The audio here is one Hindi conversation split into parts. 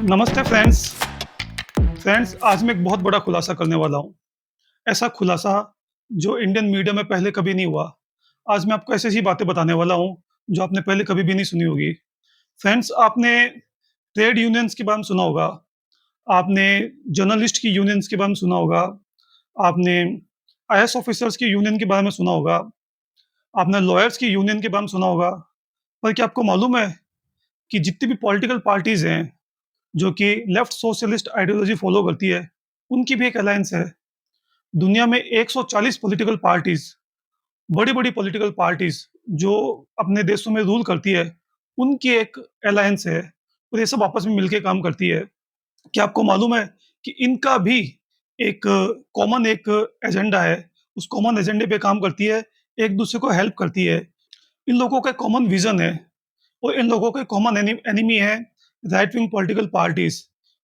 नमस्ते फ्रेंड्स आज मैं एक बहुत बड़ा खुलासा करने वाला हूँ। ऐसा खुलासा जो इंडियन मीडिया में पहले कभी नहीं हुआ। आज मैं आपको ऐसी-ऐसी बातें बताने वाला हूँ जो आपने पहले कभी भी नहीं सुनी होगी। फ्रेंड्स आपने ट्रेड यूनियंस के बारे में सुना होगा, आपने जर्नलिस्ट की यूनियंस के बारे में सुना होगा, आपने आईएएस ऑफिसर्स की यूनियन के बारे में सुना होगा, आपने लॉयर्स की यूनियन के बारे में सुना होगा। पर क्या आपको मालूम है कि जितनी भी पॉलिटिकल पार्टीज़ हैं जो कि लेफ्ट सोशलिस्ट आइडियोलॉजी फॉलो करती है, उनकी भी एक अलायंस है। दुनिया में 140 पॉलिटिकल पार्टीज़, बड़ी-बड़ी पॉलिटिकल पार्टीज़ जो अपने देशों में रूल करती है, उनकी एक अलायंस है और ये सब आपस में मिलके काम करती है। क्या आपको मालूम है कि इनका भी एक कॉमन एक एजेंडा है, उस कॉमन एजेंडे पे काम करती है, एक-दूसरे को हेल्प करती है। इन लोगों का कॉमन विज़न है और इन लोगों का कॉमन एनिमी है राइट विंग पॉलिटिकल पार्टीज़।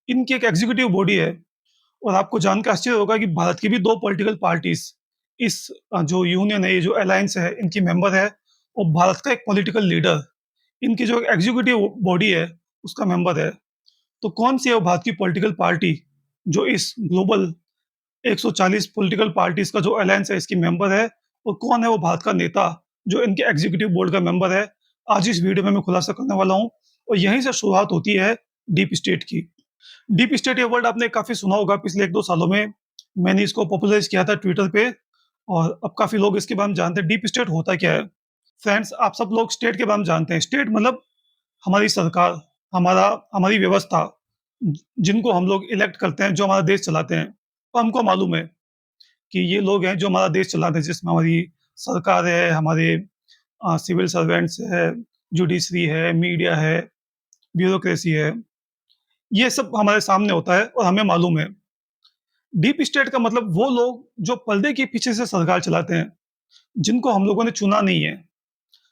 इनकी एक एग्जीक्यूटिव बॉडी है और आपको जान के आश्चर्य होगा कि भारत की भी 2 पॉलिटिकल पार्टीज़ इस जो यूनियन है, ये जो अलायंस है, इनकी मेंबर है और भारत का एक पॉलिटिकल लीडर इनकी जो एग्जीक्यूटिव बॉडी है, उसका मेंबर है। तो कौन-सी है वो भारत की पॉलिटिकल पार्टी जो इस ग्लोबल 140 पॉलिटिकल पार्टीज़ का जो अलायंस है, इसकी मेंबर है और कौन है वो भारत का नेता जो इनके एग्जीक्यूटिव बोर्ड का मेंबर है? आज इस वीडियो में मैं खुलासा करने वाला हूँ और यहीं से शुरुआत होती है डीप स्टेट की। डीप स्टेट ये वर्ड आपने काफ़ी सुना होगा पिछले 1-2 सालों में। मैंने इसको पॉपुलराइज़ किया था ट्विटर पे और अब काफ़ी लोग इसके बारे में जानते हैं। डीप स्टेट होता क्या है? फ्रेंड्स आप सब लोग स्टेट के बारे में जानते हैं। स्टेट मतलब हमारी सरकार, हमारी व्यवस्था, जिनको हम लोग इलेक्ट करते हैं, जो हमारा देश चलाते हैं। तो हमको मालूम है कि ये लोग हैं जो हमारा देश चलाते हैं, जिसमें हमारी सरकार है, हमारे सिविल सर्वेंट्स है, जुडिशरी है, मीडिया है, ब्यूरोक्रेसी है। ये सब हमारे सामने होता है और हमें मालूम है। डीप स्टेट का मतलब वो लोग जो पर्दे के पीछे से सरकार चलाते हैं, जिनको हम लोगों ने चुना नहीं है,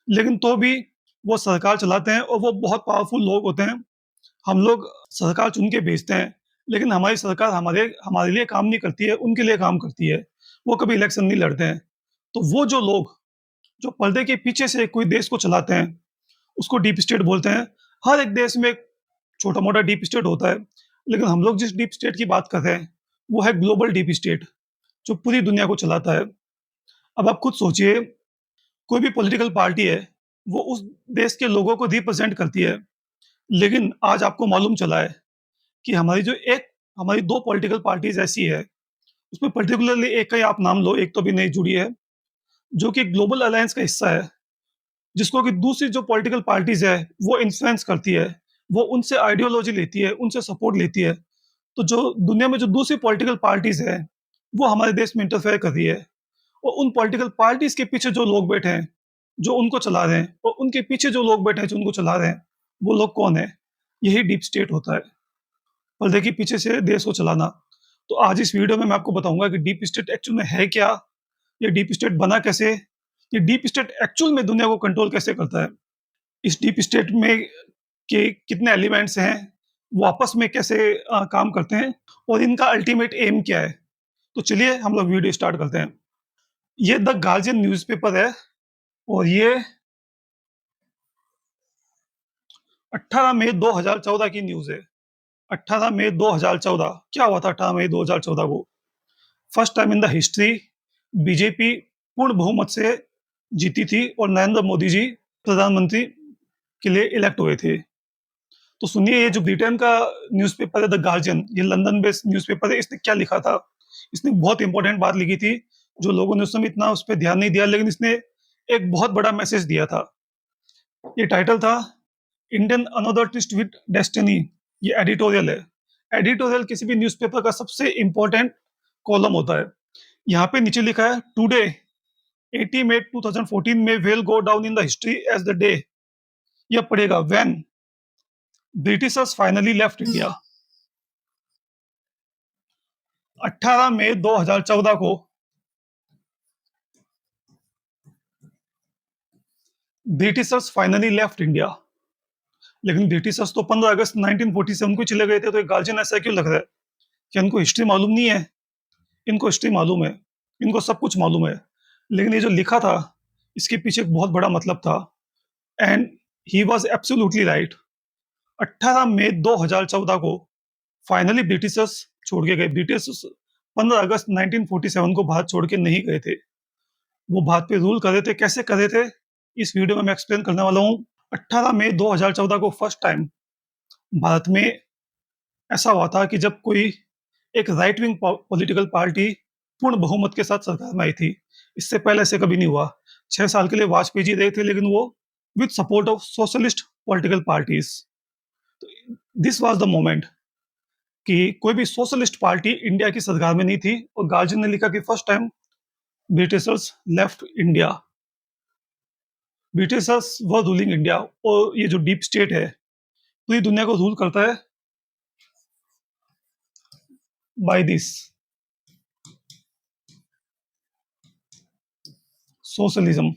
लेकिन तो भी वो सरकार चलाते हैं और वो बहुत पावरफुल लोग होते हैं। हम लोग सरकार चुन के भेजते हैं, लेकिन हमारी सरकार हमारे हमारे लिए काम नहीं करती है, उनके लिए काम करती है। वो कभी इलेक्शन नहीं लड़ते हैं। तो वो जो लोग जो पर्दे के पीछे से कोई देश को चलाते हैं, उसको डीप स्टेट बोलते हैं। हर एक देश में एक छोटा-मोटा डीप स्टेट होता है, लेकिन हम लोग जिस डीप स्टेट की बात कर रहे हैं, वो है ग्लोबल डीप स्टेट, जो पूरी दुनिया को चलाता है। अब आप खुद सोचिए, कोई भी पॉलिटिकल पार्टी है, वो उस देश के लोगों को रिप्रेज़ेंट करती है, लेकिन आज आपको मालूम चला है कि हमारी 2 पॉलिटिकल पार्टीज़ ऐसी है, उसमें पर्टिकुलरली एक का ही आप नाम लो, एक तो अभी नई जुड़ी है, जो कि ग्लोबल अलायंस का हिस्सा है। जिसको कि दूसरी जो पॉलिटिकल पार्टीज़ है, वो इन्फ्लुएंस करती है, वो उनसे आइडियोलॉजी लेती है, उनसे सपोर्ट लेती है। तो जो दुनिया में जो दूसरी पॉलिटिकल पार्टीज़ हैं, वो हमारे देश में इंटरफेयर कर रही है और उन पॉलिटिकल पार्टीज़ के पीछे जो लोग बैठे हैं, जो उनको चला रहे हैं और उनके पीछे जो लोग बैठे हैं, जो उनको चला रहे हैं, वो लोग कौन है? यही डीप स्टेट होता है, पर्दे के पीछे से देश को चलाना। तो आज इस वीडियो में मैं आपको बताऊँगा कि डीप स्टेट एक्चुअल में है क्या? ये डीप स्टेट बना कैसे? ये डीप स्टेट एक्चुअल में दुनिया को कंट्रोल कैसे करता है? इस डीप स्टेट में के कितने एलिमेंट्स हैं, वो आपस में कैसे काम करते हैं और इनका अल्टीमेट एम क्या है? तो चलिए हम लोग वीडियो स्टार्ट करते हैं। ये द गार्जियन न्यूज़पेपर है और ये 18 मई 2014 की न्यूज़ है। 18 मई 2014 क्या हुआ था 18 मई 2014 को? First time in the history BJP पूर्ण बहुमत से जीती थी और नरेंद्र मोदी जी प्रधानमंत्री के लिए इलेक्ट हुए थे। तो सुनिए ये जो ब्रिटेन का न्यूज़पेपर है द गार्जियन, ये लंदन बेस्ड न्यूज़पेपर है, इसने क्या लिखा था? इसने बहुत इंपॉर्टेंट बात लिखी थी, जो लोगों ने उस समय इतना उस पे ध्यान नहीं दिया, लेकिन इसने एक बहुत बड़ा मैसेज दिया था। ये टाइटल था Indian another twist with destiny. ये एडिटोरियल है। एडिटोरियल किसी भी न्यूज़पेपर का सबसे इंपॉर्टेंट कॉलम होता है। यहाँ पे नीचे लिखा है टुडे 80 मई 2014 में will go down in the history as the day, यह पढ़ेगा when Britishers finally left India. 18 मई 2014 को ब्रिटिशर्स फाइनली लेफ्ट इंडिया। लेकिन ब्रिटिशर्स तो 15 अगस्त 1947 को चले गए थे, तो ये गार्जियन ऐसा क्यों लग रहा है? क्या इनको हिस्ट्री मालूम नहीं है? इनको हिस्ट्री मालूम है, इनको सब कुछ मालूम है। लेकिन ये जो लिखा था, इसके पीछे एक बहुत बड़ा मतलब था and he was absolutely right. 18 मई 2014 को फाइनली ब्रिटिशर्स छोड़ के गए। ब्रिटिशर्स 15 अगस्त 1947 को भारत छोड़ के नहीं गए थे। वो भारत पे रूल कर रहे थे। कैसे कर रहे थे? इस वीडियो में मैं एक्सप्लेन करने वाला हूँ। 18 मई 2014 को फर्स्ट टाइम भारत में ऐसा हुआ था कि जब कोई एक राइट विंग पॉलिटिकल पार्टी पूर्ण बहुमत के साथ सरकार में आई थी। इससे पहले ऐसे कभी नहीं हुआ। 6 साल के लिए वाजपेयी जी रहे थे, लेकिन वो with support of socialist political parties. This was the moment कि कोई भी सोशलिस्ट पार्टी इंडिया की सरकार में नहीं थी, और गार्जियन ने लिखा कि first time Britishers left India. Britishers were ruling India, और ये जो डीप स्टेट है पूरी दुनिया को रूल करता है बाय दिस सोशलिज्म।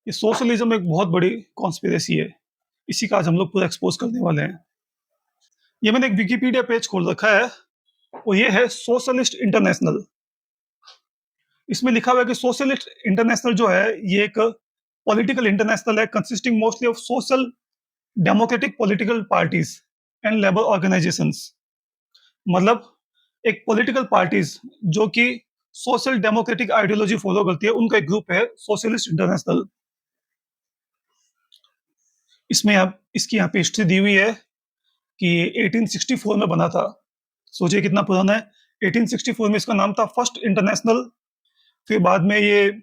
ये सोशलिज्म एक बहुत बड़ी कॉन्स्पिरेसी है। इसी का आज हम लोग पूरा एक्सपोज करने वाले हैं। ये मैंने एक विकिपीडिया पेज खोल रखा है, और ये है सोशलिस्ट इंटरनेशनल। इसमें लिखा हुआ है कि सोशलिस्ट इंटरनेशनल जो है ये एक पॉलिटिकल इंटरनेशनल है consisting mostly of social democratic political parties and labour organisations. मतलब एक पॉलिटिकल पार्टीज जो कि सोशल डेमोक्रेटिक आइडियोलॉजी फॉलो करती है, उनका एक ग्रुप है सोशलिस्ट इंटरनेशनल। इसमें आप इसकी यहाँ पे हिस्ट्री दी हुई है कि 1864 में बना था। सोचिए कितना पुराना है। 1864 में इसका नाम था फर्स्ट इंटरनेशनल। फिर बाद में ये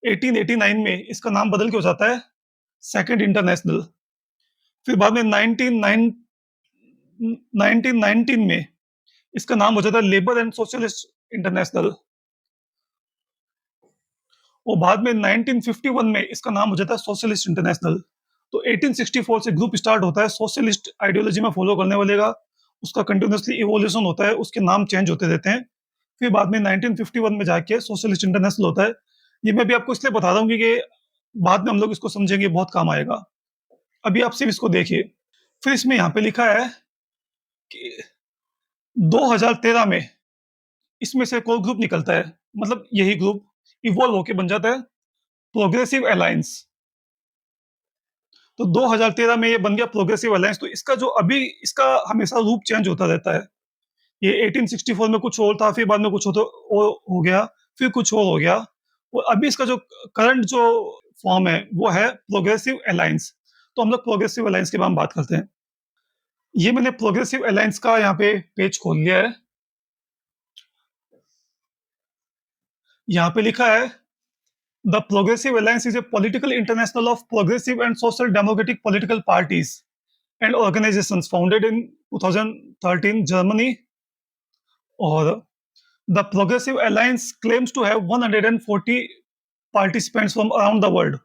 1889 में इसका नाम बदल के हो जाता है सेकंड इंटरनेशनल। फिर बाद में 1919 में इसका नाम हो जाता है लेबर एंड सोशलिस्ट इंटरनेशनल। और बाद में 1951 में इसका नाम हो जाता है सोशलिस्ट इंटरनेशनल। तो 1864 से ग्रुप स्टार्ट होता है सोशलिस्ट आइडियोलॉजी में फॉलो करने वाले का। उसका कंटिन्यूसली इवोल्यूशन होता है, उसके नाम चेंज होते रहते हैं। फिर बाद में 1951 में जाके सोशलिस्ट इंटरनेशनल होता है। ये मैं भी आपको इसलिए बता रहा हूँ कि बाद में हम लोग इसको समझेंगे, बहुत काम आएगा। अभी आप सिर्फ इसको देखिए। फिर इसमें यहाँ पे लिखा है कि 2013 में इसमें से कोई ग्रुप निकलता है, मतलब यही ग्रुप इवॉल्व होके बन जाता है प्रोग्रेसिव अलायंस। तो 2013 में ये बन गया प्रोग्रेसिव अलायंस। तो इसका जो अभी इसका हमेशा रूप चेंज होता रहता है। ये 1864 में कुछ और था, फिर बाद में कुछ और हो गया, फिर कुछ और हो गया, और अभी इसका जो करंट जो फॉर्म है वो है प्रोग्रेसिव अलायंस। तो हम लोग प्रोग्रेसिव अलायंस के बारे में बात करते हैं। ये मैंने प्रोग्रेसिव अलायंस का यहाँ पे पेज खोल लिया है। यहाँ पे लिखा है the progressive alliance is a political international of progressive and social democratic political parties and organizations founded in 2013 Germany, or the Progressive Alliance claims to have 140 participants from around the world।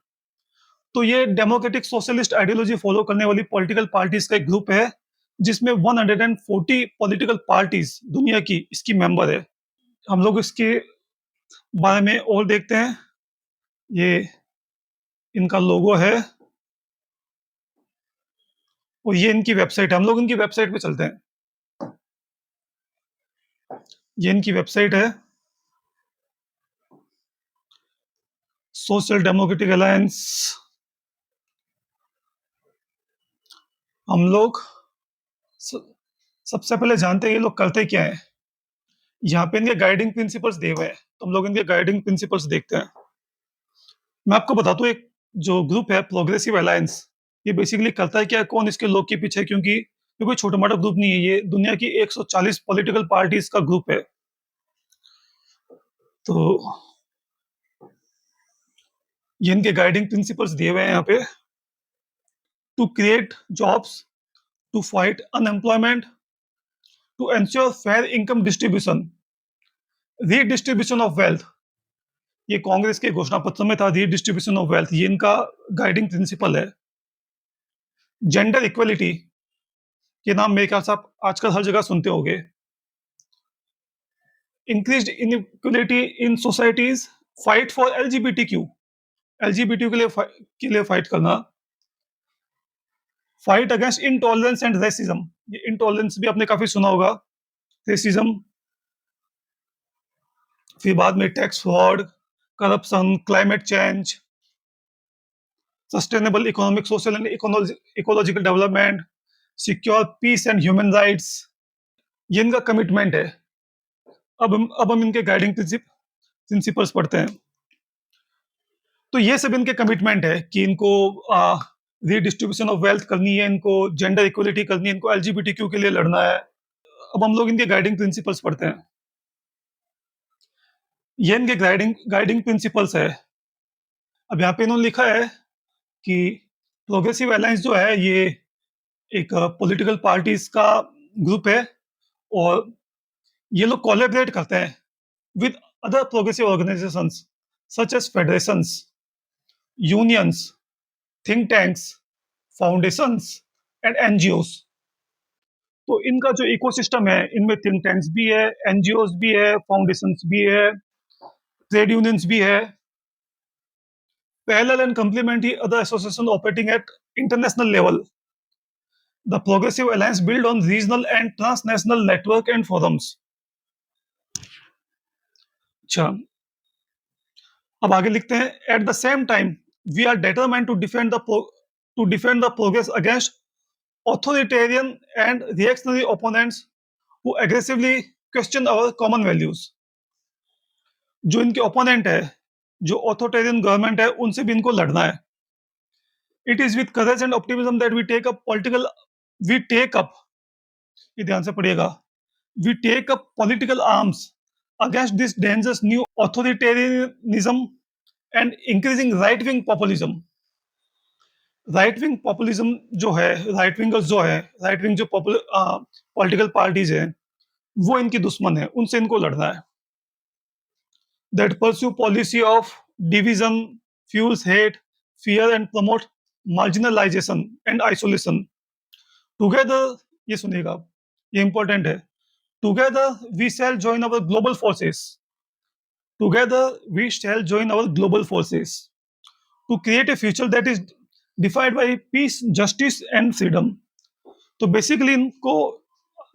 तो ये डेमोक्रेटिक सोशलिस्ट आइडियोलॉजी फॉलो करने वाली पॉलिटिकल पार्टीज का एक ग्रुप है, जिसमें 140 पॉलिटिकल पार्टीज दुनिया की इसकी मेंबर है। हम लोग इसके बारे में और देखते हैं। ये इनका लोगो है, और ये इनकी वेबसाइट है। हम लोग इनकी वेबसाइट पे चलते हैं। ये इनकी वेबसाइट है, सोशल डेमोक्रेटिक अलायंस। हम लोग सबसे पहले जानते हैं ये लोग करते क्या है। यहाँ पे इनके गाइडिंग प्रिंसिपल्स दिए हुए हैं, तो हम लोग इनके गाइडिंग प्रिंसिपल्स देखते हैं। मैं आपको बताता हूँ, एक जो ग्रुप है प्रोग्रेसिव अलायंस, ये बेसिकली करता है क्या, कौन इसके लोग के पीछे, क्योंकि ये कोई छोटा मोटा ग्रुप नहीं है, ये दुनिया की 140 पॉलिटिकल पार्टीज का ग्रुप है। तो ये इनके गाइडिंग प्रिंसिपल्स दिए हुए हैं यहाँ पे। To create jobs, to fight unemployment, to ensure fair income distribution, redistribution of wealth. ये कांग्रेस के घोषणा पत्र में था, रीडिस्ट्रीब्यूशन ऑफ वेल्थ, ये इनका गाइडिंग प्रिंसिपल है। जेंडर इक्वलिटी, ये नाम मेरे ख्याल से आप आजकल हर जगह सुनते होंगे। Increased inequality in societies, fight for LGBTQ, LGBT के लिए फाइट करना, fight against intolerance and racism. ये इनटॉलरेंस भी आपने काफी सुना होगा, रेसिज्म। फिर बाद में tax fraud, corruption, climate change. Sustainable economic, social and ecological development, secure peace and human rights, ये इनका कमिटमेंट है। अब हम इनके गाइडिंग प्रिंसिपल्स पढ़ते हैं। तो ये सब इनके कमिटमेंट है कि इनको रीडिस्ट्रीब्यूशन ऑफ वेल्थ करनी है, इनको जेंडर इक्वलिटी करनी है, इनको एलजीबीटीक्यू के लिए लड़ना है। अब हम लोग इनके गाइडिंग प्रिंसिपल्स पढ़ते हैं। ये इनके गाइडिंग प्रिंसिपल्स है। अब यहाँ पे इन्होंने लिखा है कि प्रोग्रेसिव अलायंस जो है ये एक पॉलिटिकल पार्टीज का ग्रुप है, और ये लोग कोलैबोरेट करते हैं with other progressive organisations such as federations, unions, think tanks, foundations and NGOs. तो इनका जो इकोसिस्टम है, इनमें थिंक टैंक्स भी है, एनजीओस भी है, फाउंडेशंस भी है, ट्रेड यूनियंस भी है, parallel and complementary other associations operating at international level. The Progressive Alliance built on regional and transnational network and forums. अच्छा, अब आगे लिखते हैं, at the same time we are determined to defend the progress against authoritarian and reactionary opponents who aggressively question our common values. जो इनके ओपोनेंट है, जो ऑथोरिटेरियन गवर्नमेंट है, उनसे भी इनको लड़ना है। It is with courage and optimism that we take up, ये ध्यान से पढ़िएगा, we take up political arms against this dangerous new authoritarianism and increasing right wing populism. Right wing populism जो है, राइट विंगर्स जो है, राइट विंग जो पॉलिटिकल पार्टीज हैं, वो इनकी दुश्मन है, उनसे इनको लड़ना है। That pursue policy of division, fuels hate, fear and promote marginalisation and isolation. Together, ये सुनिएगा, ये इंपॉर्टेंट है, together we shall join our global forces, together we shall join our global forces to create a future that is defined by peace, justice and freedom. तो बेसिकली इनको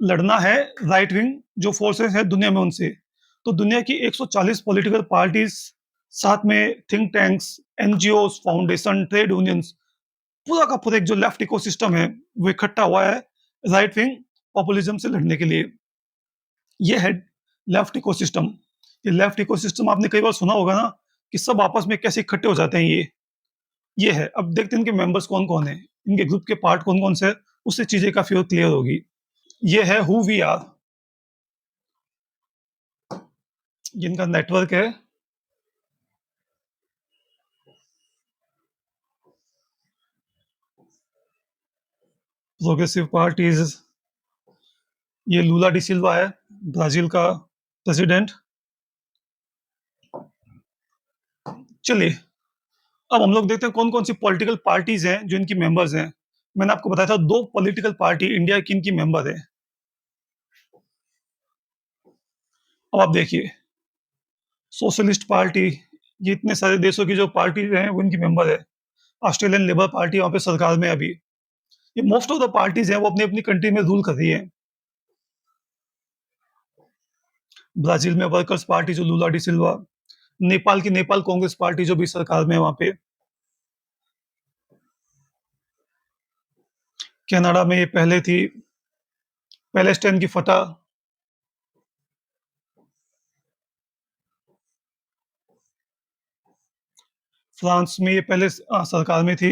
लड़ना है राइट विंग जो फोर्सेस है दुनिया में उनसे। तो दुनिया की 140 पॉलिटिकल पार्टीज, साथ में think tanks, NGOs, foundation, trade unions, पूरा का पूरा एक जो लेफ्ट इकोसिस्टम है वो इकट्ठा हुआ है राइट विंग पॉपुलिज्म से लड़ने के लिए। ये है लेफ्ट इकोसिस्टम। ये लेफ्ट इकोसिस्टम आपने कई बार सुना होगा ना, कि सब आपस में कैसे इकट्ठे हो जाते हैं। ये है। अब देखते हैं इनके मेंबर्स कौन कौन है, इनके ग्रुप के पार्ट कौन कौन से है, उससे चीजें काफी और क्लियर होगी। ये है हु वी आर, जिनका नेटवर्क है। प्रोग्रेसिव पार्टीज, ये लूला डी सिल्वा है, ब्राजील का प्रेसिडेंट। चलिए, अब हम लोग देखते हैं कौन कौन सी पॉलिटिकल पार्टीज हैं जो इनकी मेंबर्स हैं। मैंने आपको बताया था 2 पॉलिटिकल पार्टी इंडिया की इनकी मेंबर है। अब आप देखिए, सोशलिस्ट पार्टी, ये इतने सारे देशों की जो पार्टीज हैं वो इनकी मेंबर है। ऑस्ट्रेलियन लेबर पार्टी वहां पे सरकार में अभी, ये मोस्ट ऑफ द पार्टीज हैं वो अपनी अपनी कंट्री में रूल कर रही है। ब्राजील में वर्कर्स पार्टी जो लूला डी सिल्वा, नेपाल की नेपाल कांग्रेस पार्टी जो भी सरकार में है वहां पे, कनाडा में ये पहले थी पैलेस्टाइन की फतह, फ्रांस में ये पहले सरकार में थी।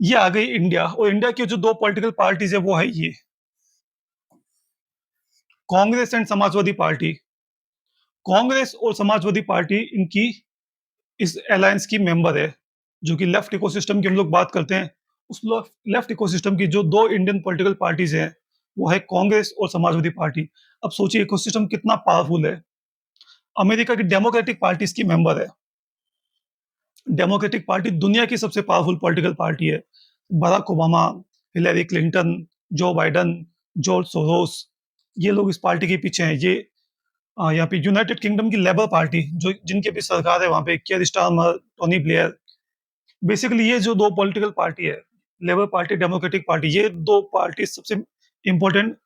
ये आ गई इंडिया, और इंडिया की जो 2 पॉलिटिकल पार्टीज है वो है ये कांग्रेस एंड समाजवादी पार्टी। कांग्रेस और समाजवादी पार्टी इनकी इस अलायंस की मेंबर है। जो कि लेफ्ट इकोसिस्टम की हम लोग बात करते हैं, उस लेफ्ट इकोसिस्टम की जो 2 इंडियन पॉलिटिकल पार्टीज हैं वो है कांग्रेस और समाजवादी पार्टी। अब सोचिए इकोसिस्टम कितना पावरफुल है। अमेरिका की डेमोक्रेटिक पार्टी इसकी मेंबर है। डेमोक्रेटिक पार्टी दुनिया की सबसे पावरफुल पॉलिटिकल पार्टी है। बराक ओबामा, हिलरी क्लिंटन, जो बाइडन, जॉर्ज सोरोस, ये लोग इस पार्टी के पीछे हैं। ये यहाँ पे यूनाइटेड किंगडम की लेबर पार्टी जो जिनके भी सरकार है वहां पे, कियर स्टारमर, टोनी ब्लेयर, बेसिकली ये जो 2 पॉलिटिकल पार्टी है, लेबर पार्टी, डेमोक्रेटिक पार्टी, ये 2 पार्टी सबसे इंपॉर्टेंट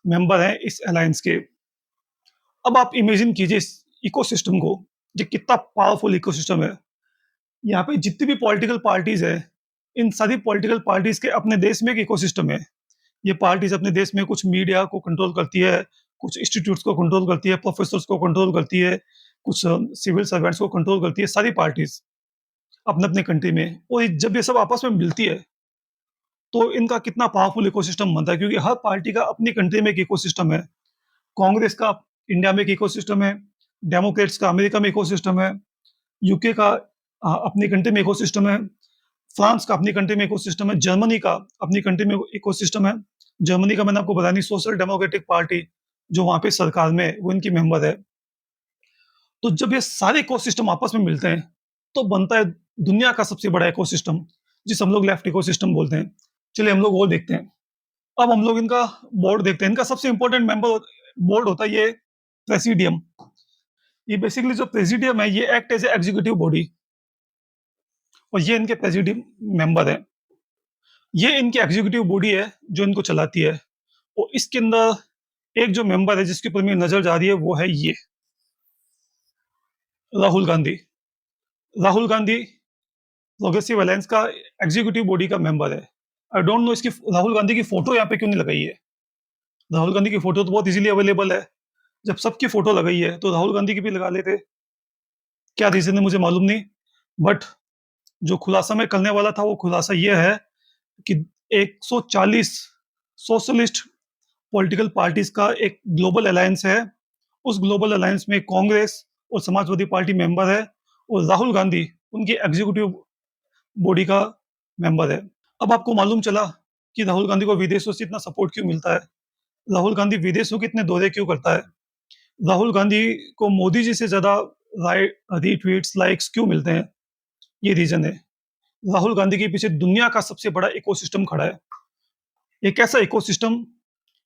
मेंबर हैं इस अलायंस के। अब आप इमेजिन कीजिए इस इकोसिस्टम को, ये कितना पावरफुल इकोसिस्टम है। यहाँ पे जितनी भी पॉलिटिकल पार्टीज़ है, इन सारी पॉलिटिकल पार्टीज़ के अपने देश में एक इकोसिस्टम है। ये पार्टीज़ अपने देश में कुछ मीडिया को कंट्रोल करती है, कुछ इंस्टीट्यूट्स को कंट्रोल करती है, प्रोफेसर्स को कंट्रोल करती है, कुछ सिविल सर्वेंट्स को कंट्रोल करती है, सारी पार्टीज़ अपने-अपने कंट्री में। और ये जब ये सब आपस में मिलती है, तो इनका कितना पावरफुल इकोसिस्टम बनता है, क्योंकि हर पार्टी का अपनी कंट्री में एक इकोसिस्टम है। कांग्रेस का इंडिया में एक इकोसिस्टम है, डेमोक्रेट्स का अमेरिका में इकोसिस्टम है, यूके का अपनी कंट्री में इकोसिस्टम है, फ्रांस का अपनी कंट्री में इकोसिस्टम है, जर्मनी का अपनी कंट्री में इकोसिस्टम है। जर्मनी का मैंने आपको बताया नहीं, सोशल डेमोक्रेटिक पार्टी जो वहाँ पे सरकार में है, वो इनकी मेंबर है। तो जब ये सारे इकोसिस्टम आपस में मिलते हैं, तो बनता है दुनिया का सबसे बड़ा इकोसिस्टम, जिसे हम लोग लेफ्ट इकोसिस्टम बोलते हैं। चलिए हम लोग और देखते हैं। अब हम लोग इनका बोर्ड देखते हैं। इनका सबसे इंपॉर्टेंट मेंबर बोर्ड होता है ये प्रेसिडियम। ये बेसिकली जो प्रेसिडियम है, ये act as a executive body, और ये इनके प्रेसिडियम मेंबर है। ये इनकी एग्जीक्यूटिव बॉडी है जो इनको चलाती है। और इसके अंदर एक जो मेंबर है जिसके ऊपर मेरी नजर जा रही है, वो है ये राहुल गांधी। राहुल गांधी प्रोग्रेसिव अलायंस का एग्जीक्यूटिव बॉडी का मेंबर है। आई डोंट नो इसकी राहुल गांधी की फोटो यहाँ पे क्यों नहीं लगाई है। राहुल गांधी की फोटो तो बहुत इजीली अवेलेबल है। जब सबकी फोटो लगाई है तो राहुल गांधी की भी लगा लेते। क्या रीजन है मुझे मालूम नहीं, बट जो खुलासा मैं करने वाला था वो खुलासा ये है कि 140 सोशलिस्ट पॉलिटिकल पार्टीज का एक ग्लोबल अलायंस है। उस ग्लोबल अलायंस में कांग्रेस और समाजवादी पार्टी मेंबर है, और राहुल गांधी उनकी एग्जीक्यूटिव बॉडी का मेंबर है। अब आपको मालूम चला कि राहुल गांधी को विदेशों से इतना सपोर्ट क्यों मिलता है, राहुल गांधी विदेशों के इतने दौरे क्यों करता है, राहुल गांधी को मोदी जी से ज्यादा रीट्वीट्स लाइक्स क्यों मिलते हैं। ये रीजन है। राहुल गांधी के पीछे दुनिया का सबसे बड़ा इकोसिस्टम खड़ा है। एक ऐसा इकोसिस्टम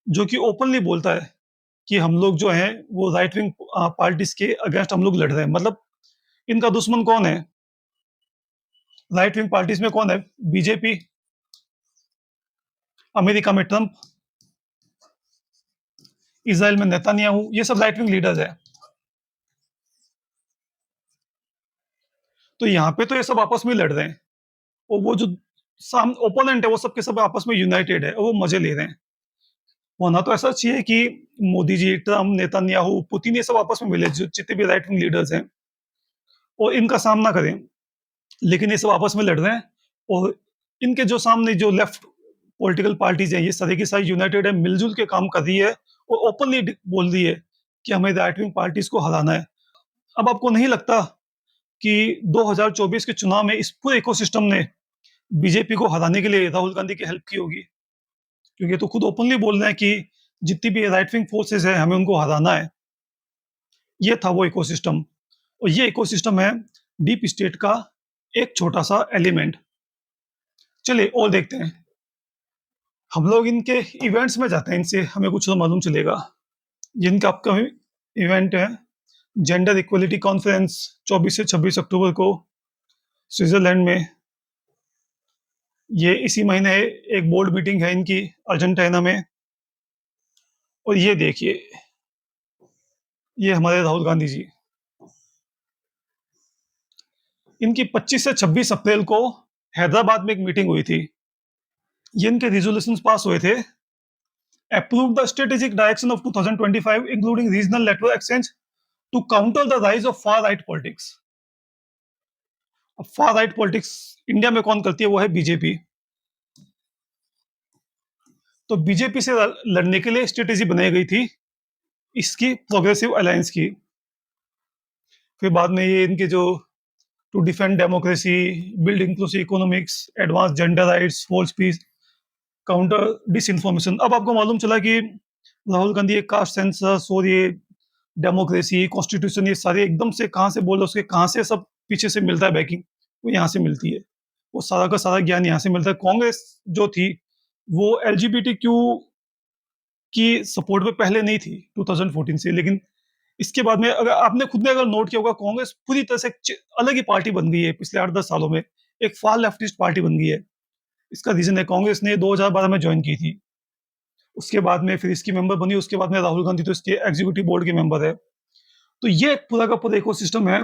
जो कि ओपनली बोलता है कि हम लोग जो हैं वो राइट विंग पार्टीज के अगेंस्ट हम लोग लड़ रहे हैं। मतलब इनका दुश्मन कौन है? राइट विंग पार्टीज में कौन है? बीजेपी, अमेरिका में ट्रंप, इसराइल में नेतन्याहू, ये सब राइट विंग लीडर्स है। तो यहाँ पे तो ये सब आपस में लड़ रहे हैं, और वो जो साम ओपोनेंट है वो सब के सब आपस में यूनाइटेड है और वो मजे ले रहे हैं। होना तो ऐसा चाहिए कि Modi ji, Trump, Netanyahu, Putin, ये सब आपस में मिले, जो जितने भी राइट विंग लीडर्स हैं, और इनका सामना करें। लेकिन ये सब आपस में लड़ रहे हैं, और इनके जो सामने जो लेफ्ट पॉलिटिकल पार्टीज हैं, ये सारी की सारी यूनाइटेड है, मिलजुल के काम कर रही है, और ओपनली बोल रही है कि हमें राइट विंग पार्टीज को हराना है। अब आपको नहीं लगता कि 2024 के चुनाव में इस पूरे इकोसिस्टम ने बीजेपी को हराने के लिए राहुल गांधी की हेल्प की होगी? क्योंकि तो खुद ओपनली बोल रहे हैं कि जितनी भी राइट विंग फोर्सेस है, हमें उनको हराना है। ये था वो इकोसिस्टम, और ये इकोसिस्टम है डीप स्टेट का एक छोटा सा एलिमेंट। चलिए और देखते हैं। हम लोग इनके इवेंट्स में जाते हैं, इनसे हमें कुछ तो मालूम चलेगा। जिनका अपकमिंग इवेंट है जेंडर इक्वलिटी कॉन्फ्रेंस, 24 से 26 अक्टूबर को स्विट्जरलैंड में। ये इसी महीने एक बोर्ड मीटिंग है इनकी अर्जेंटीना में। और ये देखिए, ये हमारे राहुल गांधी जी। इनकी 25 से 26 अप्रैल को हैदराबाद में एक मीटिंग हुई थी। ये इनके रिजोल्यूशन पास हुए थे। Approve the strategic direction of 2025 including regional network exchange to counter the rise of far right politics. अब फार राइट पॉलिटिक्स इंडिया में कौन करती है? वो है बीजेपी। तो बीजेपी से लड़ने के लिए स्ट्रेटेजी बनाई गई थी इसकी प्रोग्रेसिव अलायंस की। फिर बाद में ये इनके जो to defend democracy, build inclusive economics, advance gender rights, force peace, counter disinformation. अब आपको मालूम चला कि राहुल गांधी ये कास्ट सेंसस और ये डेमोक्रेसी, कॉन्स्टिट्यूशन, ये सारे एकदम से कहाँ से बोल रहे, उसके कहाँ से सब पीछे से मिलता है बैकिंग, वो यहाँ से मिलती है। वो सारा का सारा ज्ञान यहाँ से मिलता है। कांग्रेस जो थी वो एलजीबीटीक्यू की सपोर्ट में पहले नहीं थी 2014 से, लेकिन इसके बाद में अगर आपने खुद ने अगर नोट किया होगा, कांग्रेस पूरी तरह से अलग ही पार्टी बन गई है पिछले 8-10 सालों में। एक फार लेफ्टिस्ट पार्टी बन गई है। इसका रीजन है कांग्रेस ने 2012 में ज्वाइन की थी, उसके बाद में फिर इसकी मेंबर बनी, उसके बाद में राहुल गांधी तो इसके एग्जीक्यूटिव बोर्ड के मेंबर है। तो ये पूरा का पूरा इकोसिस्टम है,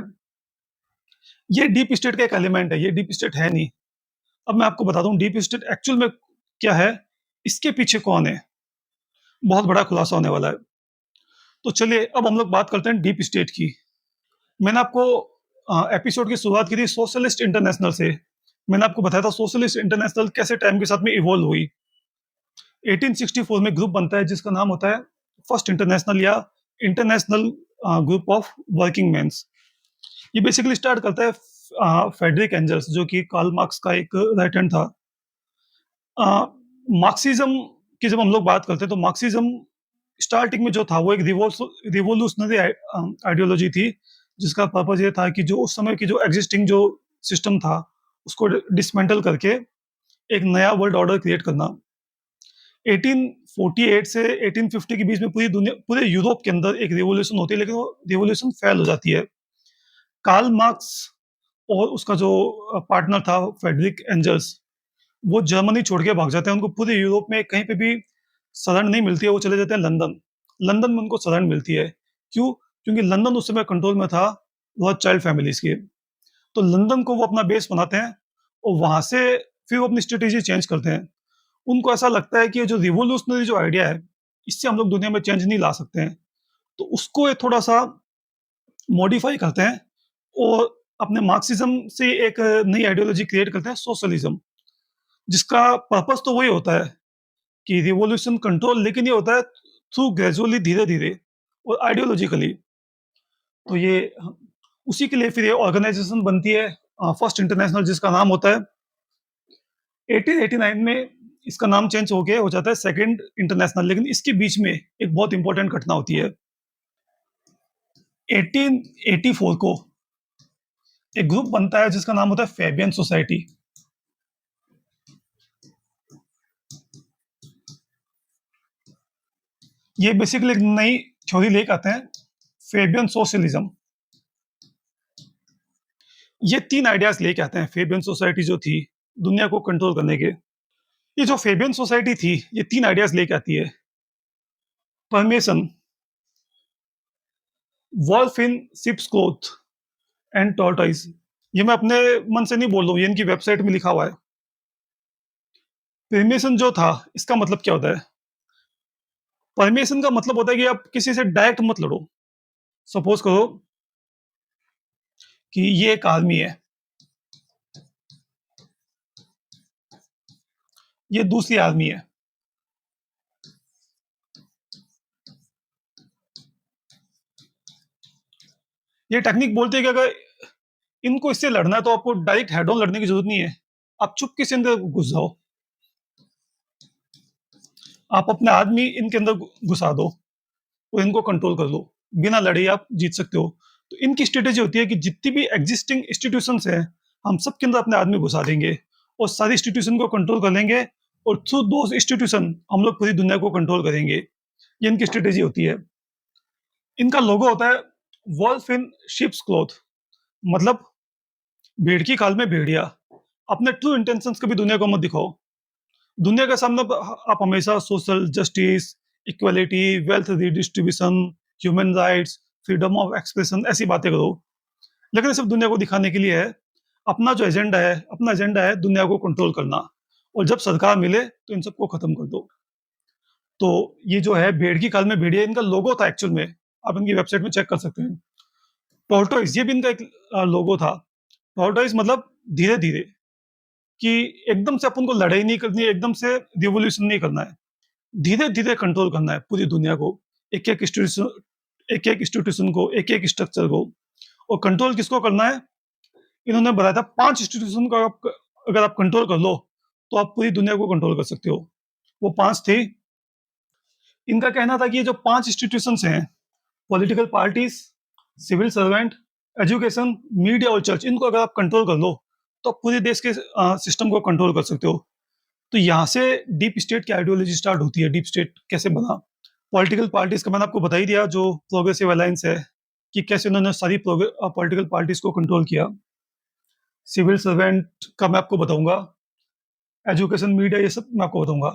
ये डीप स्टेट का एक एलिमेंट है, ये डीप स्टेट है नहीं। अब मैं आपको बताता हूँ डीप स्टेट एक्चुअल में क्या है, इसके पीछे कौन है? बहुत बड़ा खुलासा होने वाला है। तो चलिए अब हम लोग बात करते हैं डीप स्टेट की। मैंने आपको एपिसोड की शुरुआत की थी सोशलिस्ट इंटरनेशनल से। मैंने आपको बताया था सोशलिस्ट इंटरनेशनल कैसे टाइम के साथ में इवॉल्व हुई। 1864 में ग्रुप बनता है जिसका नाम होता है फर्स्ट इंटरनेशनल या international group of working mens. ये बेसिकली स्टार्ट करता है फेडरिक एंजल्स जो कि कार्ल मार्क्स का एक राइट हैंड था। मार्क्सिज्म की जब हम लोग बात करते हैं तो मार्क्सिज्म स्टार्टिंग में जो था वो एक रिवोल्यूशनरी आइडियोलॉजी थी, जिसका पर्पज ये था कि जो उस समय की जो एग्जिस्टिंग जो सिस्टम था उसको डिसमेंटल करके एक नया वर्ल्ड ऑर्डर क्रिएट करना। 1848 से 1850 के बीच में पूरे यूरोप के अंदर एक रिवोल्यूशन होती है, लेकिन वो रिवोल्यूशन फेल हो जाती है। कार्ल मार्क्स और उसका जो पार्टनर था फेडरिक एंजल्स, वो जर्मनी छोड़ के भाग जाते हैं। उनको पूरे यूरोप में कहीं पे भी शरण नहीं मिलती है, वो चले जाते हैं लंदन। लंदन में उनको शरण मिलती है। क्यों? क्योंकि लंदन उस समय कंट्रोल में था बहुत चाइल्ड फैमिलीज के। तो लंदन को वो अपना बेस बनाते हैं और वहां से फिर वो अपनी स्ट्रेटेजी चेंज करते हैं। उनको ऐसा लगता है कि ये जो रिवोल्यूशनरी जो आइडिया है, इससे हम लोग दुनिया में चेंज नहीं ला सकते हैं। तो उसको ये थोड़ा सा मॉडिफाई करते हैं और अपने मार्क्सिज्म से एक नई आइडियोलॉजी क्रिएट करते हैं, सोशलिज्म, जिसका पर्पस तो वही होता है कि रिवॉल्यूशन कंट्रोल, लेकिन ये होता है थ्रू ग्रेजुअली, धीरे धीरे और आइडियोलॉजिकली। तो ये उसी के लिए फिर ये ऑर्गेनाइजेशन बनती है फर्स्ट इंटरनेशनल, जिसका नाम होता है 1889 में इसका नाम चेंज हो जाता है सेकंड इंटरनेशनल। लेकिन इसके बीच में एक बहुत इंपॉर्टेंट घटना होती है। 1884 को एक ग्रुप बनता है जिसका नाम होता है फेबियन सोसाइटी। ये बेसिकली एक नई थ्योरी लेकर आते हैं, फेबियन सोशलिज्म। ये तीन आइडियाज लेके आते हैं फेबियन सोसाइटी जो थी दुनिया को कंट्रोल करने के। ये जो फेबियन सोसाइटी थी ये तीन आइडियाज लेके आती है। Permeation, wolf in sheep's cloth and tortoise. ये मैं अपने मन से नहीं बोल रहा हूँ, ये इनकी वेबसाइट में लिखा हुआ है। परमेशन जो था इसका मतलब क्या होता है? परमेशन का मतलब होता है कि आप किसी से डायरेक्ट मत लड़ो। सपोज करो कि ये एक आदमी है, ये दूसरी आदमी है। ये टेक्निक बोलते हैं कि अगर इनको इससे लड़ना है तो आपको डायरेक्ट हेड ऑन लड़ने की जरूरत नहीं है। आप चुपके से अंदर घुस जाओ, आप अपने आदमी इनके अंदर घुसा दो और इनको कंट्रोल कर लो। बिना लड़े आप जीत सकते हो। तो इनकी स्ट्रेटेजी होती है कि जितनी भी एग्जिस्टिंग इंस्टीट्यूशंस हैं, हम सब के अंदर अपने आदमी घुसा देंगे और सारी इंस्टीट्यूशन को कंट्रोल कर लेंगे, और थ्रू दो इंस्टीट्यूशन हम लोग पूरी दुनिया को कंट्रोल करेंगे। ये इनकी स्ट्रेटेजी होती है। इनका लोगो होता है वॉल्फ इन शिप्स क्लॉथ, मतलब भेड़ की खाल में भेड़िया। अपने ट्रू इंटेंशंस कभी दुनिया को मत दिखाओ। दुनिया के सामने आप हमेशा social justice, equality, wealth redistribution, human rights, freedom of expression ऐसी बातें करो। लेकिन ये सब दुनिया को दिखाने के लिए है। अपना एजेंडा है दुनिया को कंट्रोल करना, और जब सरकार मिले तो इन सबको खत्म कर दो। तो ये जो है भेड़ की खाल में भेड़िया, इनका लोगो था एक्चुअल में। आप इनकी वेबसाइट में चेक कर सकते हैं। टॉर्टोइस, ये भी इनका एक लोगो था। टॉर्टोइस मतलब धीरे धीरे, कि एकदम से अपन को लड़ाई नहीं करनी है, एकदम से रिवोल्यूशन नहीं करना है, धीरे धीरे कंट्रोल करना है पूरी दुनिया को, एक एक इंस्टीट्यूशन को, एक एक स्ट्रक्चर को। और कंट्रोल किसको करना है? इन्होंने बताया था 5 इंस्टीट्यूशन को अगर आप कंट्रोल कर लो तो आप पूरी दुनिया को कंट्रोल कर सकते हो। वो 5 थे। इनका कहना था कि ये जो 5 इंस्टीट्यूशंस हैं, political parties, civil servant, education, media और चर्च, इनको अगर आप कंट्रोल कर लो तो आप पूरे देश के सिस्टम को कंट्रोल कर सकते हो। तो यहाँ से डीप स्टेट की आइडियोलॉजी स्टार्ट होती है। डीप स्टेट कैसे बना? पॉलिटिकल पार्टीज का मैंने आपको बता ही दिया, जो प्रोग्रेसिव अलायंस है, कि कैसे उन्होंने सारी पॉलिटिकल पार्टीज को कंट्रोल किया। सिविल सर्वेंट का मैं आपको बताऊंगा, एजुकेशन, मीडिया, ये सब मैं आपको बताऊंगा।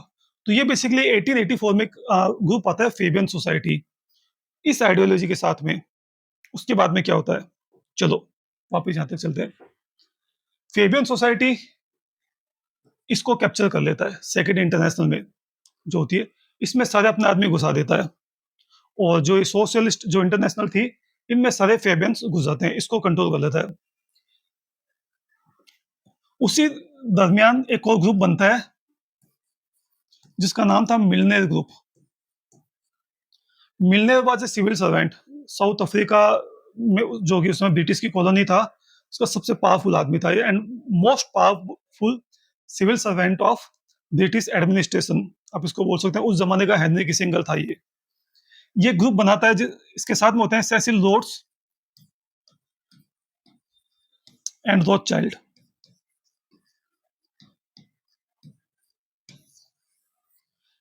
तो ये बेसिकली 1884 में ग्रुप आता है फेबियन सोसाइटी, इस आइडियोलॉजी के साथ में। उसके बाद में क्या होता है, चलो वापस यहाँ तक चलते हैं। फेबियन सोसाइटी इसको कैप्चर कर लेता है सेकेंड इंटरनेशनल में जो होती है, इसमें सारे अपने आदमी घुसा देता है, और जो ये सोशलिस्ट जो इंटरनेशनल थी, इनमें सारे फेबियंस घुस जाते हैं, इसको कंट्रोल कर लेता है। उसी दरमियान एक और ग्रुप बनता है जिसका नाम था Milner group. Milner was a civil servant, south Africa में जो कि उसमें ब्रिटिश की कॉलोनी था, उसका सबसे पावरफुल आदमी था and most powerful civil servant of British administration. आप इसको बोल सकते हैं उस जमाने का हेनरी किसिंगर था ये ग्रुप बनाता है इसके साथ में होते हैं सेसिल रोड्स एंड रॉथस्चाइल्ड।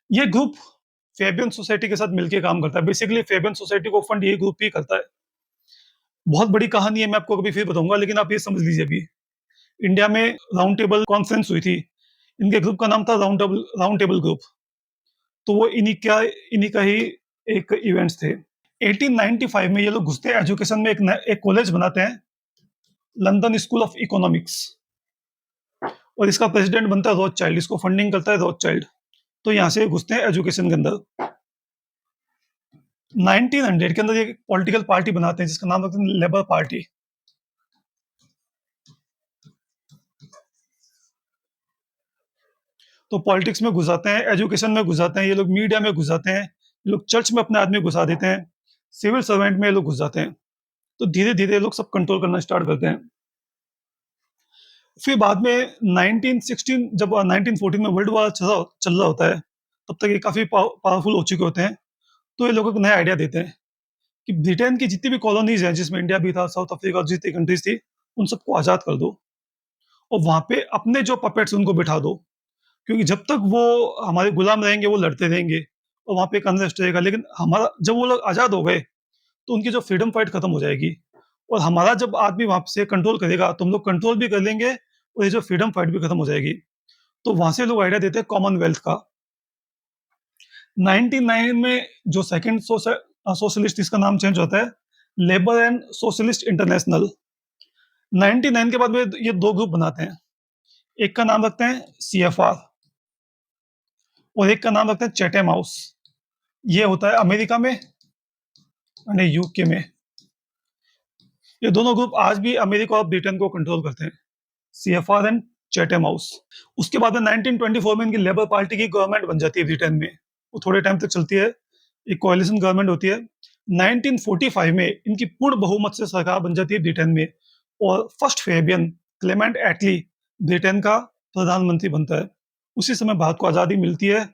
ये ग्रुप फेबियन सोसाइटी के साथ मिलकर काम करता है। बेसिकली फेबियन सोसाइटी को फंड ये ग्रुप ही करता है। बहुत बड़ी कहानी है, मैं आपको कभी फिर बताऊंगा, लेकिन आप ये समझ लीजिए अभी इंडिया में राउंड टेबल कॉन्फ्रेंस हुई थी, इनके ग्रुप का नाम था राउंड टेबल ग्रुप। तो वो इन्हीं का ही एक इवेंट्स थे। 1895 में ये लोग घुसते हैं एजुकेशन में, एक कॉलेज बनाते हैं, लंदन स्कूल ऑफ इकोनॉमिक्स, और इसका प्रेसिडेंट बनता है रॉथस्चाइल्ड, इसको फंडिंग करता है रॉथस्चाइल्ड। तो यहाँ से घुसते हैं एजुकेशन के अंदर। 1900 के अंदर ये पॉलिटिकल पार्टी बनाते हैं जिसका नाम रखते हैं लेबर पार्टी। तो पॉलिटिक्स में घुस जाते हैं, एजुकेशन में घुस जाते हैं ये लोग, मीडिया में घुस जाते हैं ये लोग, चर्च में अपने आदमी घुसा देते हैं, सिविल सर्वेंट में ये लोग घुस जाते हैं। तो धीरे धीरे ये लोग सब कंट्रोल करना स्टार्ट करते हैं। फिर बाद में 1916 जब 1914 में वर्ल्ड वॉर चल रहा होता है, तब तक ये काफी पावरफुल हो चुके होते हैं। तो ये लोगों को नया आइडिया देते हैं कि ब्रिटेन की जितनी भी कॉलोनीज हैं, जिसमें इंडिया भी था, साउथ अफ्रीका, जितनी कंट्रीज थी, उन सबको आजाद कर दो और वहां पे अपने जो पपेट्स उनको बिठा दो, क्योंकि जब तक वो हमारे गुलाम रहेंगे वो लड़ते रहेंगे और वहां पे एक अनरेस्ट रहेगा। लेकिन हमारा जब वो लोग आजाद हो गए तो उनकी जो फ्रीडम फाइट खत्म हो जाएगी, और हमारा जब आदमी वहां से कंट्रोल करेगा तो हम लोग कंट्रोल भी कर लेंगे और ये जो फ्रीडम फाइट भी खत्म हो जाएगी। तो वहां से लोग आइडिया देते हैं कॉमनवेल्थ का। 99 में जो सेकंड सोशलिस्ट, इसका नाम चेंज होता है लेबर एंड सोशलिस्ट इंटरनेशनल। 99 के बाद में ये दो ग्रुप बनाते हैं, एक का नाम रखते हैं CFR और एक का नाम रखते हैं चैथम हाउस। ये होता है अमेरिका में और यूके में। ये दोनों ग्रुप आज भी अमेरिका और ब्रिटेन को कंट्रोल करते हैं, CFR एंड चैथम हाउस। उसके बाद में 1924 में इनकी लेबर पार्टी की गवर्नमेंट बन जाती है ब्रिटेन में, वो थोड़े टाइम तक चलती है, एक कोalition गवर्नमेंट होती है। 1945 में इनकी पूर्ण बहुमत से सरकार बन जाती है ब्रिटेन में, और फर्स्ट फेबियन क्लेमेंट एटली ब्रिटेन का प्रधानमंत्री बनता है। उसी समय भारत को आज़ादी मिलती है।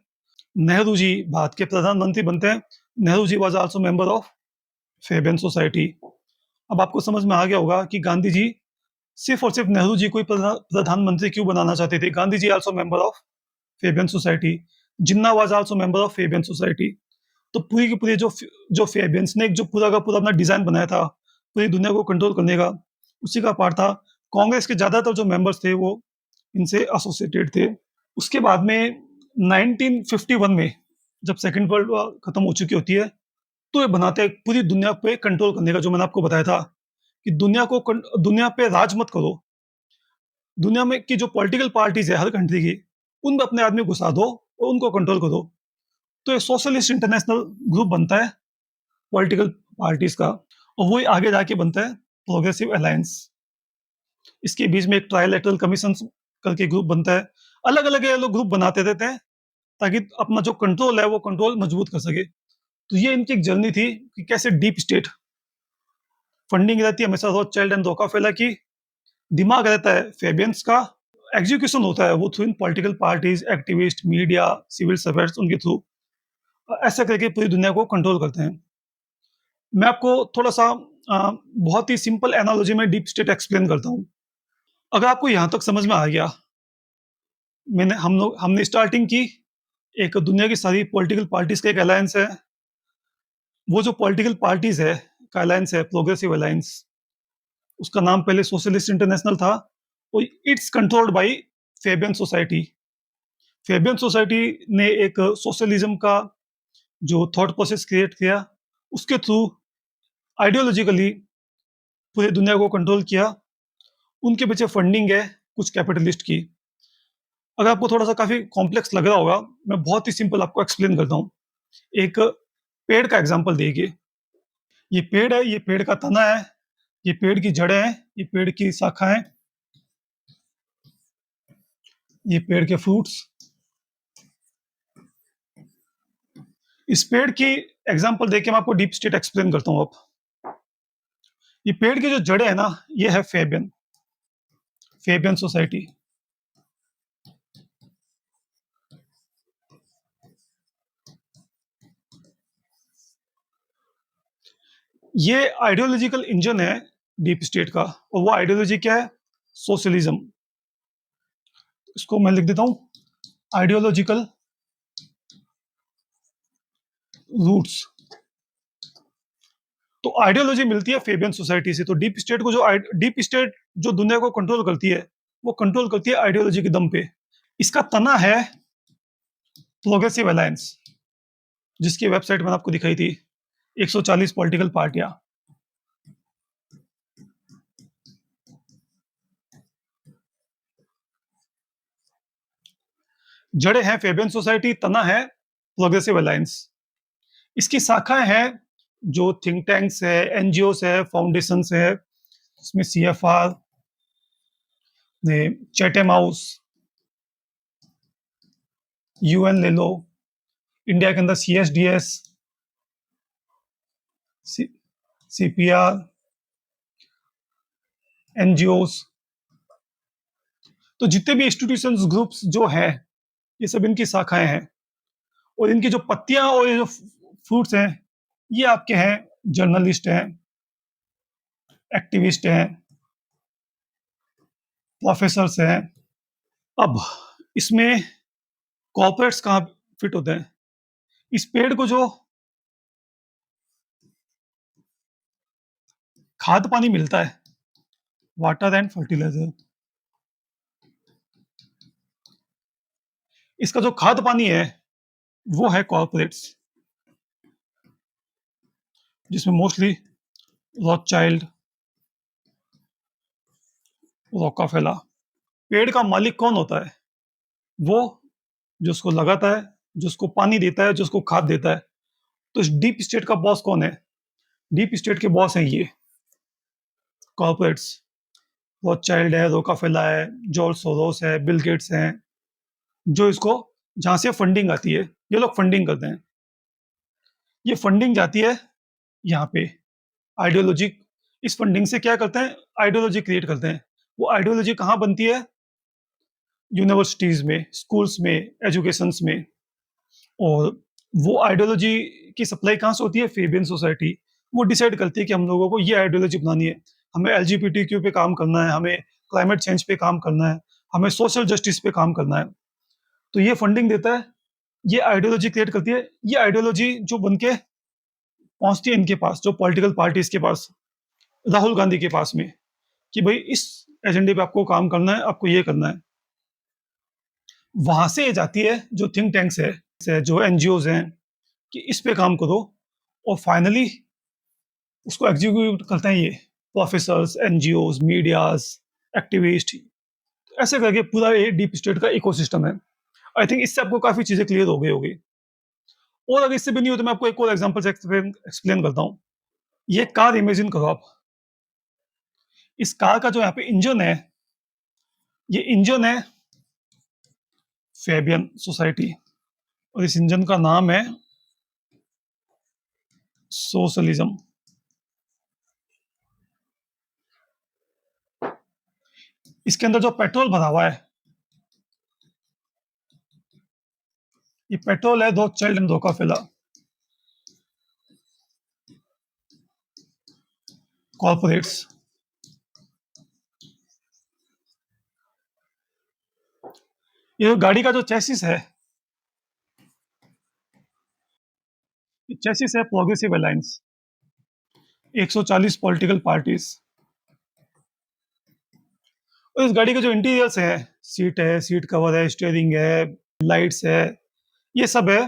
नेहरू जी भारत के प्रधानमंत्री बनते हैं। Nehru ji was also member of Fabian Society. अब आपको समझ में आ गया होगा कि गांधी जी सिर्फ और सिर्फ नेहरू जी को ही प्रधानमंत्री क्यों बनाना चाहते थे। Gandhi ji also member of Fabian Society, Jinnah was also member of Fabian Society. तो पूरी की पूरी जो फेबियंस ने जो पूरा का पूरा अपना डिजाइन बनाया था पूरी दुनिया को कंट्रोल करने का, उसी का पार्ट था। कांग्रेस के ज्यादातर जो मेंबर्स थे वो इनसे एसोसिएटेड थे। उसके बाद में 1951 में जब सेकेंड वर्ल्ड वॉर खत्म हो चुकी होती है, तो ये बनाते हैं पूरी दुनिया पे कंट्रोल करने का, जो मैंने आपको बताया था कि दुनिया पे राज मत करो। दुनिया में की जो पॉलिटिकल पार्टीज है हर कंट्री की, उनमें अपने आदमी घुसा दो और उनको कंट्रोल करो। तो ये सोशलिस्ट इंटरनेशनल ग्रुप बनता है पॉलिटिकल पार्टीज का, और वही आगे जाके बनता है प्रोग्रेसिव अलायंस। इसके बीच में एक ट्राइलेटरल कमीशन करके ग्रुप बनता है। अलग अलग ये लोग ग्रुप बनाते रहते हैं ताकि अपना जो कंट्रोल है वो कंट्रोल मजबूत कर सके। तो ये इनकी एक जर्नी थी कि कैसे डीप स्टेट फंडिंग रहती है हमेशा रॉथस्चाइल्ड एंड रोकाफेला की, दिमाग रहता है फेबियंस का, एग्जीक्यूशन होता है वो थ्रू इन political parties, activist, media, civil servants, उनके थ्रू ऐसा करके पूरी दुनिया को कंट्रोल करते हैं। मैं आपको थोड़ा सा बहुत ही सिंपल एनालॉजी में डीप स्टेट एक्सप्लेन करता हूँ। अगर आपको यहाँ तक समझ में आ गया, हमने स्टार्टिंग की, एक दुनिया की सारी पॉलिटिकल पार्टीज का एक अलायंस है। वो जो पॉलिटिकल पार्टीज है का अलायंस है प्रोग्रेसिव अलायंस, उसका नाम पहले सोशलिस्ट इंटरनेशनल था, और it's controlled by Fabian society. Fabian society ने एक सोशलिज्म का जो थॉट प्रोसेस क्रिएट किया, उसके थ्रू आइडियोलॉजिकली पूरी दुनिया को कंट्रोल किया, उनके पीछे फंडिंग है कुछ कैपिटलिस्ट की। अगर आपको थोड़ा-सा काफ़ी कॉम्प्लेक्स लग रहा होगा, मैं बहुत ही सिंपल आपको एक्सप्लेन करता हूँ। एक पेड़ का एग्ज़ाम्पल देखिए, ये पेड़ है, ये पेड़ का तना है, ये पेड़ की जड़ें हैं, ये पेड़ की शाखाएँ, ये पेड़ के फ्रूट्स। इस पेड़ की एग्ज़ाम्पल देके मैं आपको डीप स्टेट एक्सप्लेन करता हूँ अब। ये पेड़ की जो जड़ें हैं ना, ये है फेबियन, फेबियन सोसाइटी। ये आइडियोलॉजिकल इंजन है डीप स्टेट का, और वो आइडियोलॉजी क्या है? सोशलिज्म। इसको मैं लिख देता हूँ, आइडियोलॉजिकल रूट्स। तो आइडियोलॉजी मिलती है फेबियन सोसाइटी से। तो डीप स्टेट को जो डीप स्टेट जो दुनिया को कंट्रोल करती है, वो कंट्रोल करती है आइडियोलॉजी के दम पे। इसका तना है प्रोग्रेसिव अलायंस, जिसकी वेबसाइट मैंने आपको दिखाई थी, 140 पॉलिटिकल पार्टियां। जड़े हैं फेबियन सोसाइटी, तना है प्रोग्रेसिव अलायंस। इसकी शाखाएं हैं जो थिंक टैंक्स है, एनजीओस है, फाउंडेशंस है, इसमें सीएफआर, चैटम हाउस, यूएन ले लो, इंडिया के अंदर सीएसडीएस, सीपीआर, एनजीओस। तो जितने भी इंस्टीट्यूशंस ग्रुप्स जो हैं, ये सब इनकी शाखाएं हैं। और इनकी जो पत्तियां और ये जो फ्रूट्स हैं, ये आपके हैं जर्नलिस्ट हैं, एक्टिविस्ट हैं, प्रोफेसर्स हैं। अब इसमें कॉर्पोरेट्स कहाँ फिट होते हैं? इस पेड़ को जो खाद पानी मिलता है, वाटर एंड फर्टिलाइजर, इसका जो खाद पानी है वो है कॉर्पोरेट्स, जिसमें मोस्टली रॉथचाइल्ड, रॉकफेलर। पेड़ का मालिक कौन होता है? वो जो उसको लगाता है, जो उसको पानी देता है, जो उसको खाद देता है। तो इस डीप स्टेट का बॉस कौन है? डीप स्टेट के बॉस हैं ये कॉर्पोरेट्स। रॉथचाइल्ड है, रोकाफेला है, जॉर्ज सोरोस है, बिल गेट्स हैं, जो इसको जहां से फंडिंग आती है, ये लोग फंडिंग करते हैं। ये फंडिंग जाती है यहाँ पे आइडियोलॉजी। इस फंडिंग से क्या करते हैं? आइडियोलॉजी क्रिएट करते हैं। वो आइडियोलॉजी कहाँ बनती है? यूनिवर्सिटीज में, स्कूल्स में, एजुकेशंस में। और वो आइडियोलॉजी की सप्लाई कहाँ से होती है? Fabian society. वो डिसाइड करती है कि हम लोगों को ये आइडियोलॉजी बनानी है, हमें एलजीबीटीक्यू पे काम करना है, हमें क्लाइमेट चेंज पे काम करना है, हमें सोशल जस्टिस पे काम करना है। तो ये फंडिंग देता है, ये आइडियोलॉजी क्रिएट करती है। ये आइडियोलॉजी जो बन के पहुंचती है इनके पास, जो पॉलिटिकल पार्टीज के पास, राहुल गांधी के पास में, कि भाई इस एजेंडे पे आपको काम करना है, आपको ये करना है। वहां से ये जाती है जो थिंक टैंक्स है, जो एनजीओज हैं, कि इस पे काम करो। और फाइनली उसको एग्जीक्यूट करते हैं ये प्रोफेसर्स, एनजीओज, मीडियाज, एक्टिविस्ट। ऐसे करके पूरा ये डीप स्टेट का इकोसिस्टम है। आई थिंक इससे आपको काफी चीजें क्लियर हो गई होगी। और अगर इससे भी नहीं हो तो मैं आपको एक और एग्जांपल से एक्सप्लेन करता हूँ। ये कार इमेजिन करो आप। इस कार का जो यहाँ पे इंजन है, ये इंजन है फेबियन सोसाइटी, और इस इंजन का नाम है सोशलिज्म। इसके अंदर जो पेट्रोल भरा हुआ है, ये पेट्रोल है दो चाइल्ड एंड रोकाफेला कॉर्पोरेट्स। ये जो गाड़ी का जो चेसिस है, ये चेसिस है प्रोग्रेसिव अलायंस, 140 पॉलिटिकल पार्टीज। और इस गाड़ी के जो इंटीरियर्स है, सीट है, सीट कवर है, स्टीयरिंग है, लाइट्स है, ये सब है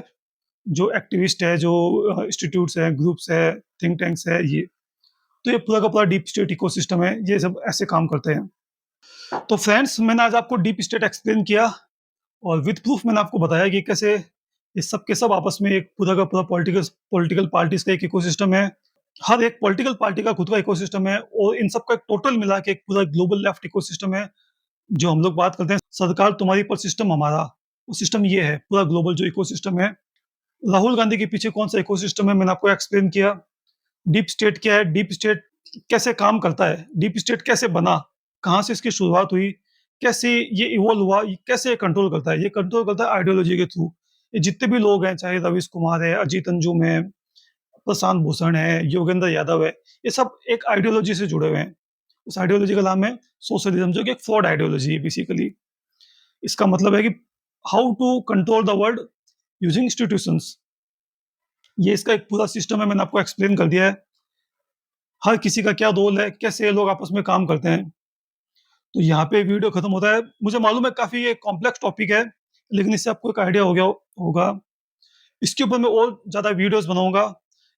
जो एक्टिविस्ट है, जो इंस्टीट्यूट्स हैं, ग्रुप्स है, थिंक टैंक्स है ये। तो ये पूरा का पूरा डीप स्टेट इकोसिस्टम है, ये सब ऐसे काम करते हैं। तो फ्रेंड्स, मैंने आज आपको डीप स्टेट एक्सप्लेन किया और विद प्रूफ मैंने आपको बताया कि कैसे ये सब के सब आपस में एक पूरा का पूरा पॉलिटिकल पॉलिटिकल पार्टीज का एक इकोसिस्टम है। हर एक पॉलिटिकल पार्टी का खुद का इकोसिस्टम है और इन सब का एक टोटल मिला के एक पूरा ग्लोबल लेफ्ट इकोसिस्टम है। जो हम लोग बात करते हैं सरकार तुम्हारी पर सिस्टम हमारा, वो सिस्टम ये है पूरा ग्लोबल जो इकोसिस्टम है। राहुल गांधी के पीछे कौन सा इकोसिस्टम है मैंने आपको एक्सप्लेन किया। डीप स्टेट क्या है, डीप स्टेट कैसे काम करता है, डीप स्टेट कैसे बना, कहाँ से इसकी शुरुआत हुई, कैसे ये इवॉल्व हुआ, ये कैसे कंट्रोल करता है। ये कंट्रोल करता है आइडियोलॉजी के थ्रू। ये जितने भी लोग हैं, चाहे रवीश कुमार है, अजीत अंजुम है, प्रशांत भूषण है, योगेंद्र यादव है, ये सब एक आइडियोलॉजी से जुड़े हुए हैं। उस आइडियोलॉजी का नाम है सोशलिज्म, जो कि एक फ्रॉड आइडियोलॉजी है बेसिकली। इसका मतलब है कि how to control the world using institutions. ये इसका एक पूरा सिस्टम है, मैंने आपको एक्सप्लेन कर दिया है। हर किसी का क्या रोल है, कैसे ये लोग आपस में काम करते हैं। तो यहाँ पे वीडियो खत्म होता है। मुझे मालूम है काफ़ी ये कॉम्प्लेक्स टॉपिक है, लेकिन इससे आपको एक आइडिया हो गया होगा। इसके ऊपर मैं और ज़्यादा वीडियोस बनाऊँगा।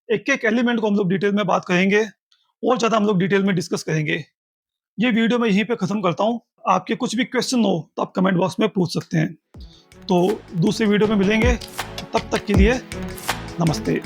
एक-एक एलिमेंट को हम लोग डिटेल में बात करेंगे और ज़्यादा हम लोग डिटेल में डिस्कस करेंगे। ये वीडियो मैं यहीं पे खत्म करता हूँ। आपके कुछ भी क्वेश्चन हो तो आप कमेंट बॉक्स में पूछ सकते हैं। तो दूसरे वीडियो में मिलेंगे, तब तक के लिए नमस्ते।